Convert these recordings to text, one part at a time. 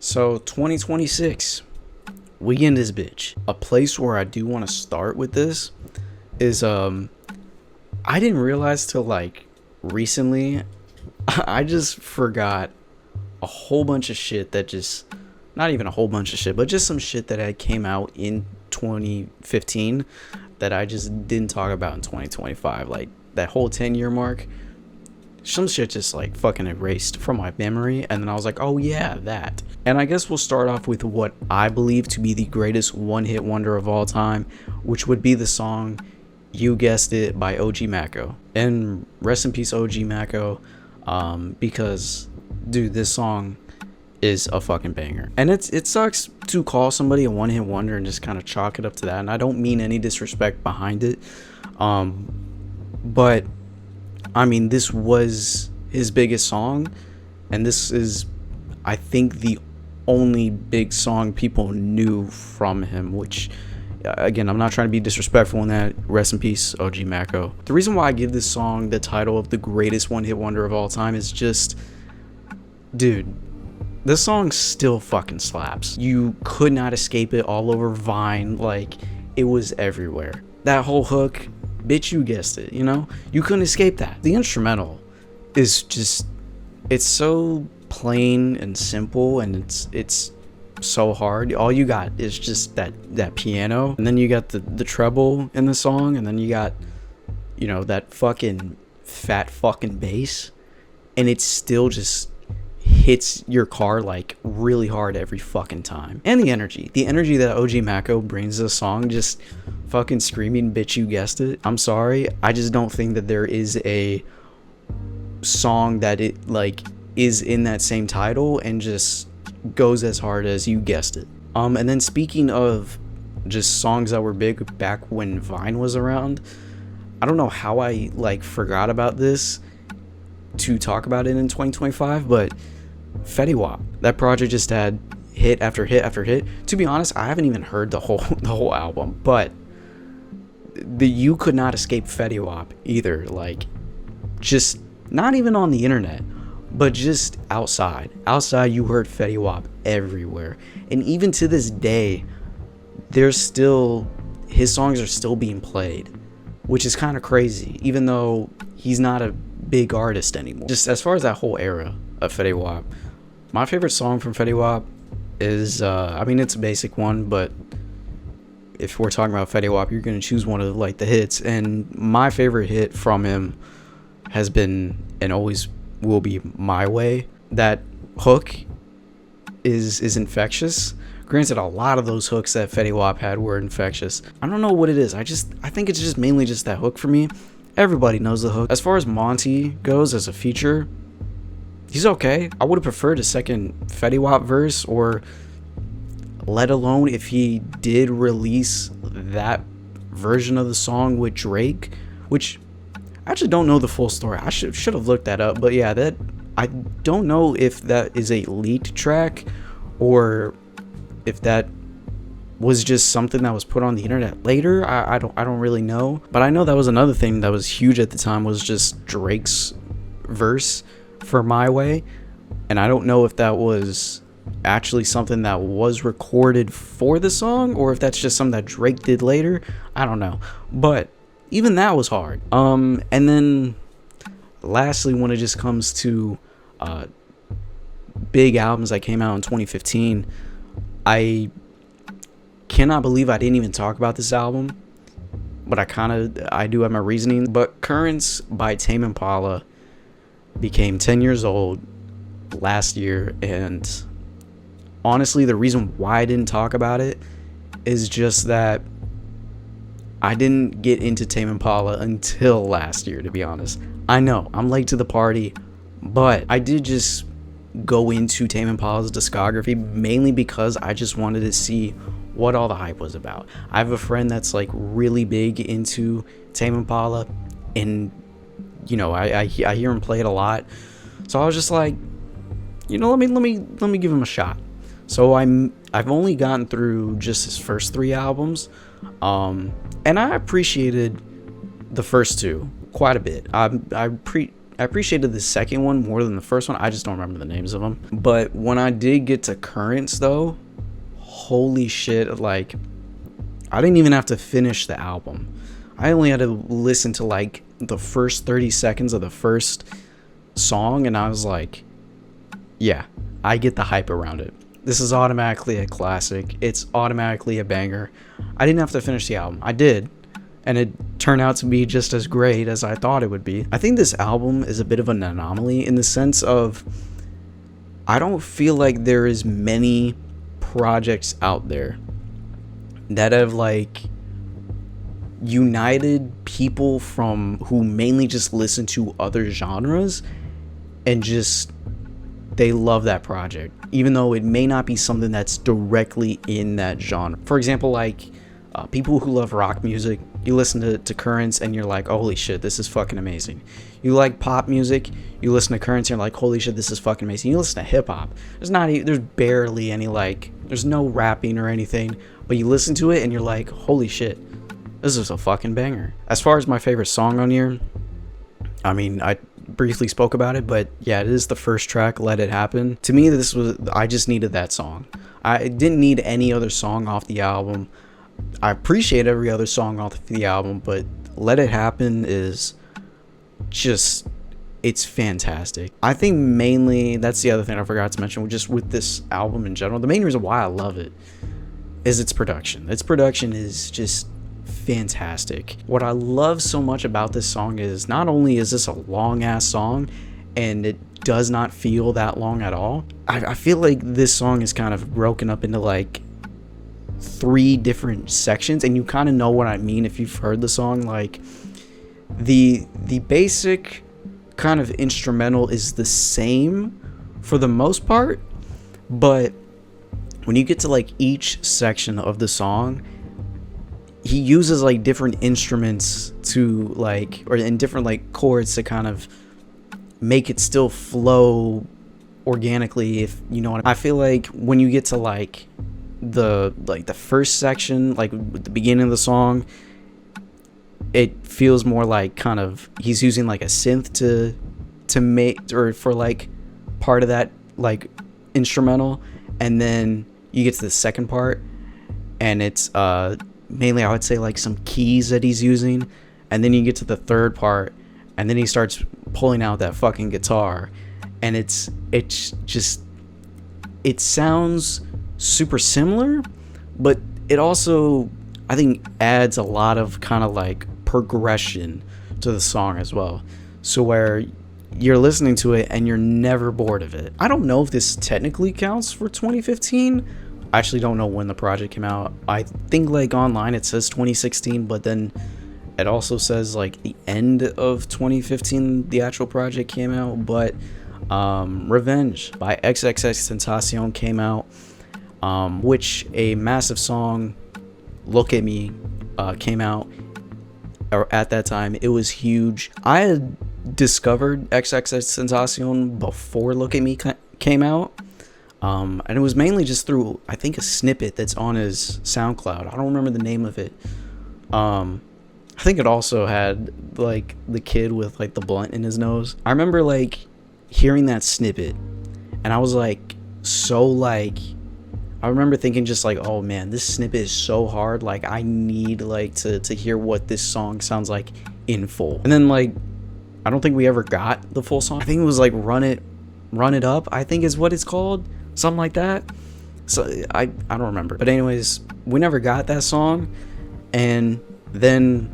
So 2026, we in this bitch. A place where I do want to start with this is I didn't realize till like recently. I just forgot a whole bunch of shit that just, not even a whole bunch of shit, but just some shit that had came out in 2015 that I just didn't talk about in 2025. Like that whole 10-year mark, some shit just like fucking erased from my memory, and then I was like, oh yeah, that. And I guess we'll start off with what I believe to be the greatest one-hit wonder of all time, which would be the song You Guessed It by OG Maco. And rest in peace OG Maco, because dude, this song is a fucking banger. And it sucks to call somebody a one-hit wonder and just kind of chalk it up to that, and I don't mean any disrespect behind it, but I mean, this was his biggest song, and this is, I think, the only big song people knew from him, which, again, I'm not trying to be disrespectful in that. Rest in peace, OG Maco. The reason why I give this song the title of the greatest one-hit wonder of all time is just, dude, this song still fucking slaps. You could not escape it all over Vine. Like, it was everywhere. That whole hook, bitch, you guessed it, you know? You couldn't escape that. The instrumental is just, it's so plain and simple, and it's so hard. All you got is just that piano, and then you got the treble in the song, and then you got, you know, that fucking fat fucking bass, and it still just hits your car like really hard every fucking time. And the energy that OG Maco brings to the song, just fucking screaming, bitch, you guessed it. I'm sorry, I just don't think that there is a song that it like is in that same title and just goes as hard as You Guessed It. And then speaking of just songs that were big back when Vine was around, I don't know how I like forgot about this to talk about it in 2025, but Fetty Wap, that project just had hit after hit after hit. To be honest, I haven't even heard the whole album, but you could not escape Fetty Wap either. Like, just not even on the internet, but just outside you heard Fetty Wap everywhere. And even to this day, there's still, his songs are still being played, which is kind of crazy, even though he's not a big artist anymore. Just as far as that whole era of Fetty Wap, my favorite song from Fetty Wap is, I mean, it's a basic one, but if we're talking about Fetty Wap, you're going to choose one of like the hits. And my favorite hit from him has been and always will be My Way. That hook is infectious. Granted, a lot of those hooks that Fetty Wap had were infectious. I don't know what it is. I think it's just mainly just that hook for me. Everybody knows the hook. As far as Monty goes as a feature, he's okay. I would have preferred a second Fetty Wap verse, or let alone if he did release that version of the song with Drake, which I actually don't know the full story. I should have looked that up. But yeah, that, I don't know if that is a leaked track or if that was just something that was put on the internet later. I don't really know. But I know that was another thing that was huge at the time, was just Drake's verse for My Way. And I don't know if that was actually something that was recorded for the song, or if that's just something that Drake did later. I don't know. But even that was hard. And then lastly, when it just comes to big albums that came out in 2015, I cannot believe I didn't even talk about this album, but I do have my reasoning. But Currents by Tame Impala became 10 years old last year, and honestly, the reason why I didn't talk about it is just that I didn't get into Tame Impala until last year, to be honest. I know, I'm late to the party, but I did just go into Tame Impala's discography mainly because I just wanted to see what all the hype was about. I have a friend that's like really big into Tame Impala, and you know, I hear him play it a lot. So I was just like, you know, let me give him a shot. So I've only gotten through just his first 3 albums, and I appreciated the first 2 quite a bit. I appreciated the second one more than the first one. I just don't remember the names of them. But when I did get to Currents though, holy shit, like I didn't even have to finish the album. I only had to listen to like the first 30 seconds of the first song, and I was like, yeah, I get the hype around it. This is automatically a classic. It's automatically a banger. I didn't have to finish the album. I did, and it turned out to be just as great as I thought it would be. I think this album is a bit of an anomaly in the sense of I don't feel like there is many projects out there that have like united people from who mainly just listen to other genres and just they love that project, even though it may not be something that's directly in that genre. For example, like people who love rock music, you listen to Currents and you're like, oh, holy shit, this is fucking amazing. You like pop music, you listen to Currents and you're like, holy shit, this is fucking amazing. You listen to hip hop, there's barely any like, there's no rapping or anything, but you listen to it and you're like, holy shit, this is a fucking banger. As far as my favorite song on here, I mean, I briefly spoke about it, but yeah, it is the first track, Let It Happen. To me, I just needed that song. I didn't need any other song off the album. I appreciate every other song off the album, but Let It Happen is just, it's fantastic. I think mainly, that's the other thing I forgot to mention, just with this album in general, the main reason why I love it is its production. Its production is just fantastic. What I love so much about this song is not only is this a long ass song and it does not feel that long at all, I feel like this song is kind of broken up into like 3 different sections, and you kind of know what I mean if you've heard the song. Like the basic kind of instrumental is the same for the most part, but when you get to like each section of the song, he uses like different instruments to like, or in different like chords to kind of make it still flow organically, if you know what I feel like. When you get to like the first section, like the beginning of the song, it feels more like kind of he's using like a synth to make, or for like part of that like instrumental, and then you get to the second part and it's mainly I would say like some keys that he's using, and then you get to the third part and then he starts pulling out that fucking guitar, and it's just, it sounds super similar, but it also I think adds a lot of kind of like progression to the song as well, so where you're listening to it and you're never bored of it. I don't know if this technically counts for 2015. I actually don't know when the project came out. I think like online it says 2016, but then it also says like the end of 2015 the actual project came out. But Revenge by XXXTENTACION came out, which a massive song, Look at Me, came out at that time. It was huge. I had discovered XXXTENTACION before Look at Me came out. And it was mainly just through, I think, a snippet that's on his SoundCloud. I don't remember the name of it. I think it also had like the kid with like the blunt in his nose. I remember like hearing that snippet and I was like, so like, I remember thinking just like, oh man, this snippet is so hard. Like I need like to hear what this song sounds like in full. And then like, I don't think we ever got the full song. I think it was like Run It Up, I think is what it's called. Something like that. So I don't remember. But anyways, we never got that song. And then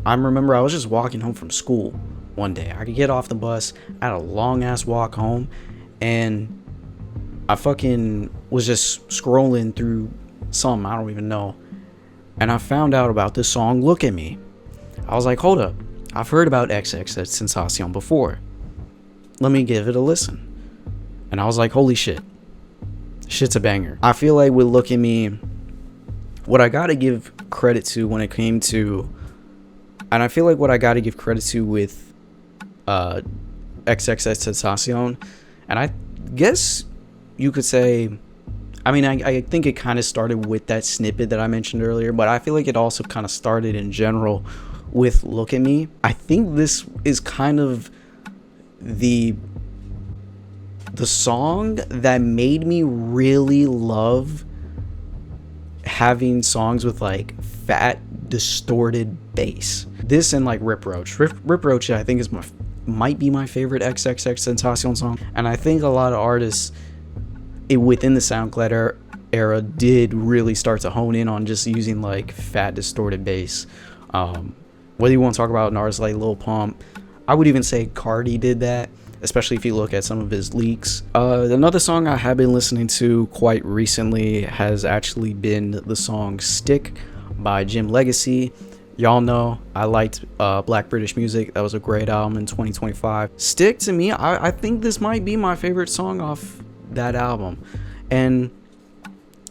I remember I was just walking home from school one day. I could get off the bus. I had a long ass walk home. And I fucking was just scrolling through something, I don't even know. And I found out about this song, Look at Me. I was like, hold up. I've heard about XXXTENTACION before. Let me give it a listen. And I was like, holy shit. Shit's a banger. I feel like with Look at Me, what I gotta give credit to when it came to, and I feel like what I gotta give credit to with XXXTENTACION, and I guess you could say, I mean, I think it kind of started with that snippet that I mentioned earlier, but I feel like it also kind of started in general with Look at Me. I think this is kind of the song that made me really love having songs with like fat distorted bass. This and like Rip Roach. Rip Roach I think might be my favorite XXXTENTACION song, and I think a lot of artists within the SoundCloud era did really start to hone in on just using like fat distorted bass. Whether you want to talk about an artist like Lil Pump, I would even say Cardi did that, especially if you look at some of his leaks. Another song I have been listening to quite recently has actually been the song Stick by Legxacy. Y'all know I liked Black British Music. That was a great album in 2025. Stick, to me, I think this might be my favorite song off that album. And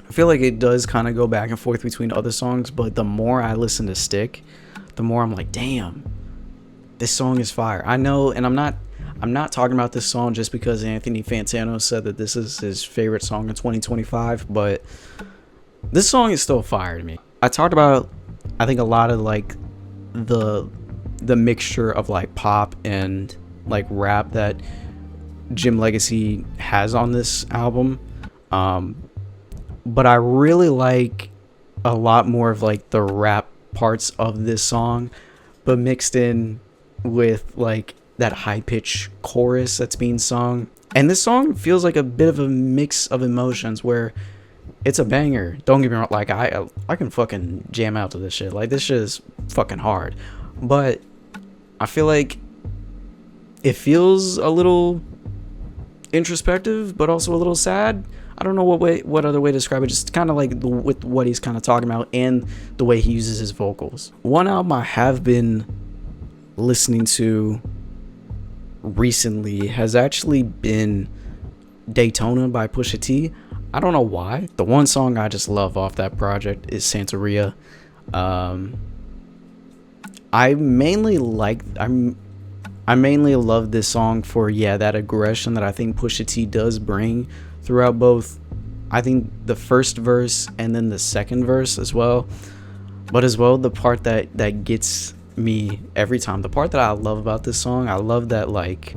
I feel like it does kind of go back and forth between other songs, but the more I listen to Stick, the more I'm like, damn, this song is fire. I know, and I'm not talking about this song just because Anthony Fantano said that this is his favorite song in 2025, but this song is still fire to me. I talked about, I think, a lot of like the mixture of like pop and like rap that Legxacy has on this album, but I really like a lot more of like the rap parts of this song, but mixed in with like that high-pitched chorus that's being sung. And this song feels like a bit of a mix of emotions where it's a banger. Don't get me wrong, like I can fucking jam out to this shit. Like this shit is fucking hard. But I feel like it feels a little introspective, but also a little sad. I don't know what other way to describe it. Just kind of like with what he's kind of talking about and the way he uses his vocals. One album I have been listening to recently has actually been Daytona by Pusha T. I don't know why. The one song I just love off that project is Santeria. I mainly love this song for that aggression that I think Pusha T does bring throughout both, I think, the first verse and then the second verse as well. But as well, the part that gets me every time, the part that I love about this song, I love that like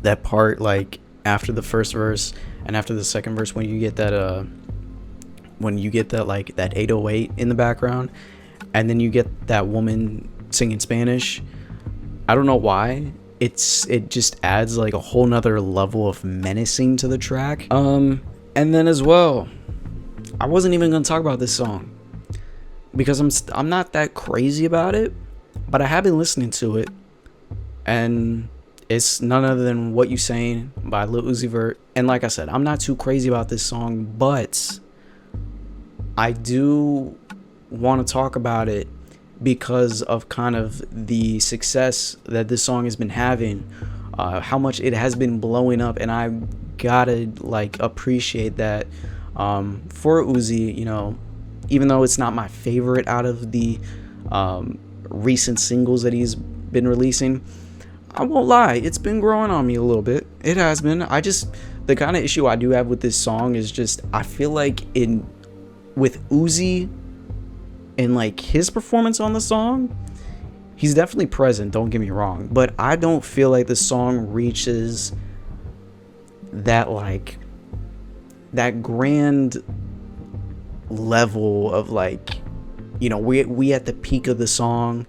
that part like after the first verse and after the second verse when you get that like that 808 in the background, and then you get that woman singing Spanish. I don't know why, it just adds like a whole nother level of menacing to the track. And then as well, I wasn't even gonna talk about this song because I'm not that crazy about it, but I have been listening to it, and it's none other than What You Saying by Lil Uzi Vert. And like I said, I'm not too crazy about this song, but I do want to talk about it because of kind of the success that this song has been having, how much it has been blowing up, and I gotta like appreciate that for Uzi. You know, even though it's not my favorite out of the recent singles that he's been releasing, I won't lie, it's been growing on me a little bit. It has been. The kind of issue I do have with this song is just I feel like with Uzi and like his performance on the song, he's definitely present, don't get me wrong, but I don't feel like the song reaches that like that grand level of like, you know, we at the peak of the song,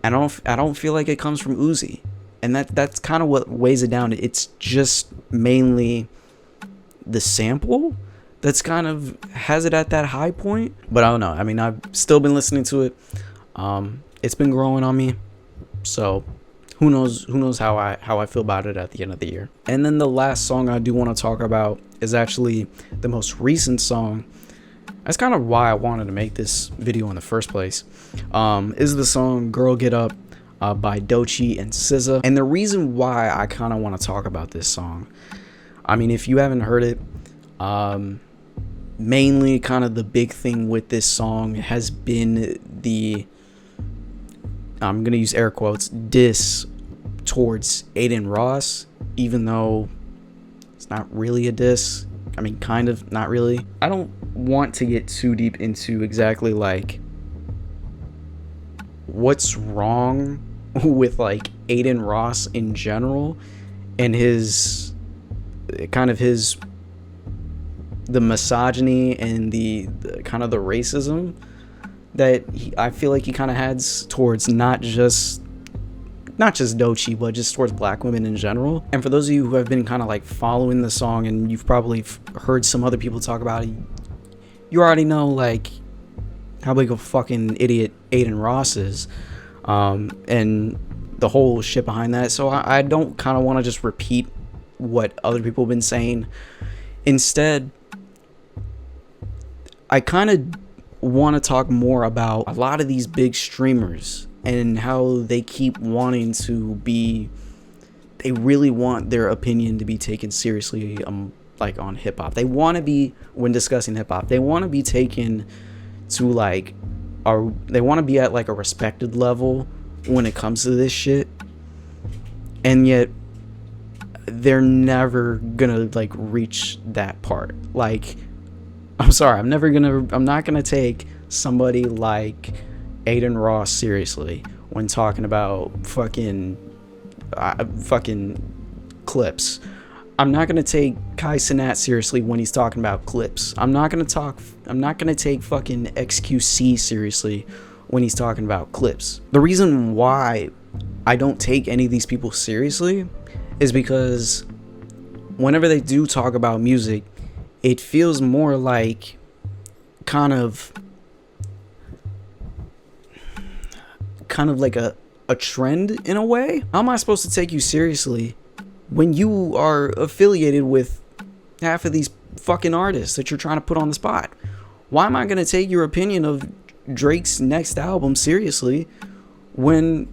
and I don't feel like it comes from Uzi, and that's kind of what weighs it down. It's just mainly the sample that's kind of has it at that high point. But I don't know, I mean, I've still been listening to it. It's been growing on me, so who knows how I feel about it at the end of the year. And then the last song I do want to talk about is actually the most recent song. That's kind of why I wanted to make this video in the first place. Is the song Girl Get Up by Doechii and SZA. And the reason why I kind of want to talk about this song, I mean, if you haven't heard it, mainly kind of the big thing with this song has been the, I'm going to use air quotes, diss towards Adin Ross, even though it's not really a diss. I mean, kind of, not really. I don't want to get too deep into exactly like what's wrong with like Aiden Ross in general, and his kind of his the misogyny and the kind of the racism that I feel like he kind of has towards not just Doechii, but just towards black women in general. And for those of you who have been kind of like following the song, and you've probably heard some other people talk about it, you already know like how big of a fucking idiot Aiden Ross is, and the whole shit behind that. So I don't kind of want to just repeat what other people have been saying. Instead, I kind of want to talk more about a lot of these big streamers and how they keep wanting to be, they really want their opinion to be taken seriously, like on hip-hop. They want to be, when discussing hip-hop, they want to be taken to like, they want to be at like a respected level when it comes to this shit, and yet they're never gonna like reach that part. Like, I'm sorry, I'm not gonna take somebody like Aiden Ross seriously when talking about fucking clips. I'm not gonna take Kai Cenat seriously when he's talking about clips. I'm not gonna take fucking XQC seriously when he's talking about clips. The reason why I don't take any of these people seriously is because whenever they do talk about music, it feels more like kind of like a trend in a way. How am I supposed to take you seriously when you are affiliated with half of these fucking artists that you're trying to put on the spot? Why am I going to take your opinion of Drake's next album seriously when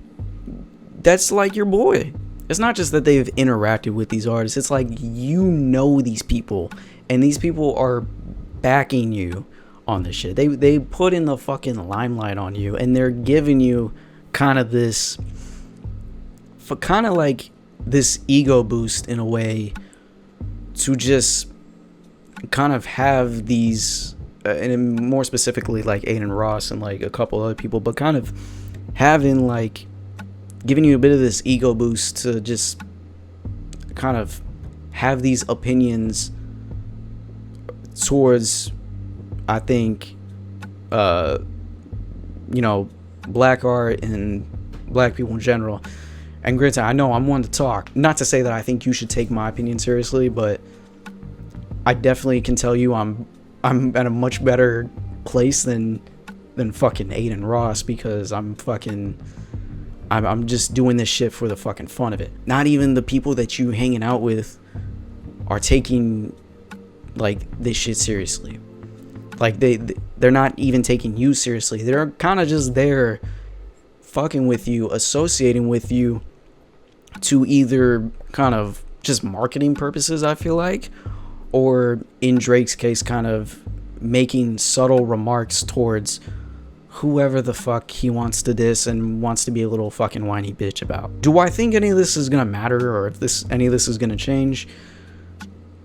that's like your boy? It's not just that they've interacted with these artists. It's like, you know, these people, and these people are backing you on this shit. They put in the fucking limelight on you, and they're giving you kind of this, for kind of like this ego boost in a way, to just kind of have these, and more specifically like Aiden Ross and like a couple other people, but kind of having like, giving you a bit of this ego boost to just kind of have these opinions towards, I think, you know, black art and black people in general. And granted, I know I'm one to talk. Not to say that I think you should take my opinion seriously, but I definitely can tell you I'm at a much better place than fucking Aiden Ross, because I'm just doing this shit for the fucking fun of it. Not even the people that you hanging out with are taking like this shit seriously. Like they're not even taking you seriously. They're kind of just there fucking with you, associating with you to either kind of just marketing purposes, I feel like, or in Drake's case, kind of making subtle remarks towards whoever the fuck he wants to diss and wants to be a little fucking whiny bitch about. Do I think any of this is gonna matter, or if any of this is gonna change?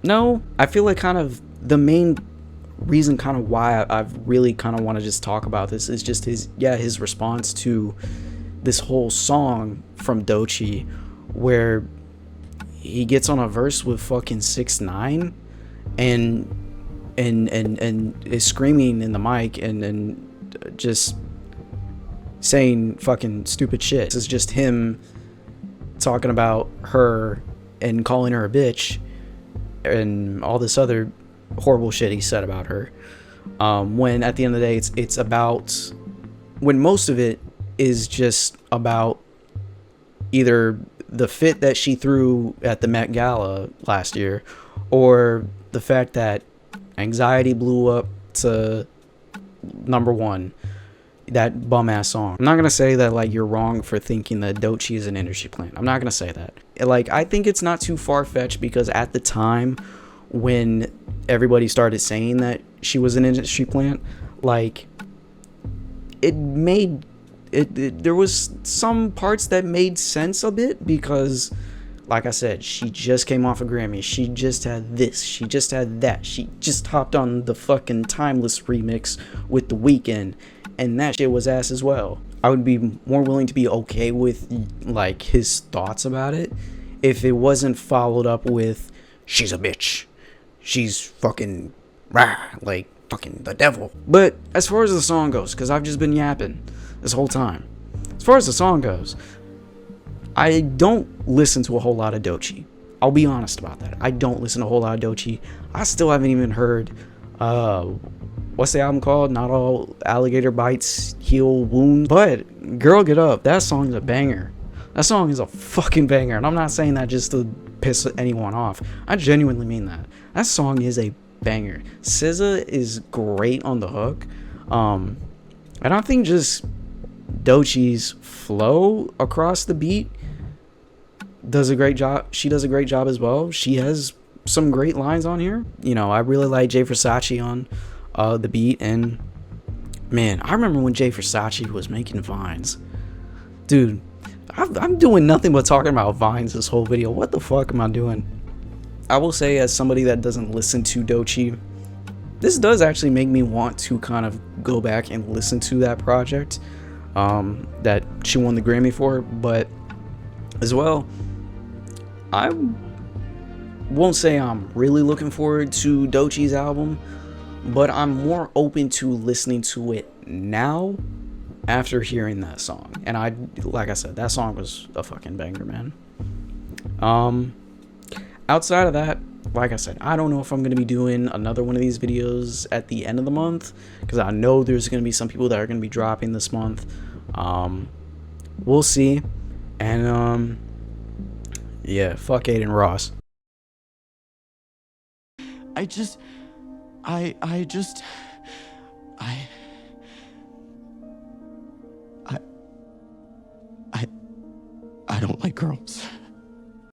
No. I feel like kind of the main reason kind of why I've really kind of want to just talk about this is just his response to this whole song from Doechii, where he gets on a verse with fucking 6ix9ine and is screaming in the mic and just saying fucking stupid shit. This is just him talking about her and calling her a bitch and all this other horrible shit he said about her, when at the end of the day it's about, when most of it is just about either the fit that she threw at the Met Gala last year, or the fact that anxiety blew up to #1, that bum ass song. I'm not gonna say that like you're wrong for thinking that Doechii is an industry plant. I'm not gonna say that. Like, I think it's not too far-fetched, because at the time when everybody started saying that she was an industry plant, like, there was some parts that made sense a bit, because like I said, she just came off a Grammy, she just had this, she just had that, she just hopped on the fucking Timeless remix with The Weeknd, and that shit was ass as well. I would be more willing to be okay with like his thoughts about it if it wasn't followed up with she's a bitch, she's fucking rah, like fucking the devil. But as far as the song goes, because I've just been yapping this whole time, as far as the song goes, I don't listen to a whole lot of Doechii. I'll be honest about that. I don't listen to a whole lot of Doechii. I still haven't even heard what's the album called? Not All Alligator Bites Heal Wounds. But Girl Get Up, that song is a banger. That song is a fucking banger. And I'm not saying that just to piss anyone off. I genuinely mean that. That song is a banger. SZA is great on the hook. And I think just Doechii's flow across the beat does a great job. She does a great job as well. She has some great lines on here. You know, I really like Jay Versace on the beat. And man, I remember when Jay Versace was making vines. Dude, I'm doing nothing but talking about vines this whole video. What the fuck am I doing? I will say, as somebody that doesn't listen to Doechii, this does actually make me want to kind of go back and listen to that project that she won the Grammy for. But as well, I won't say I'm really looking forward to Doechii's album, but I'm more open to listening to it now after hearing that song. And like I said, that song was a fucking banger, man. Outside of that, like I said, I don't know if I'm going to be doing another one of these videos at the end of the month, because I know there's going to be some people that are going to be dropping this month. We'll see. And yeah, fuck Aiden Ross. I don't like girls.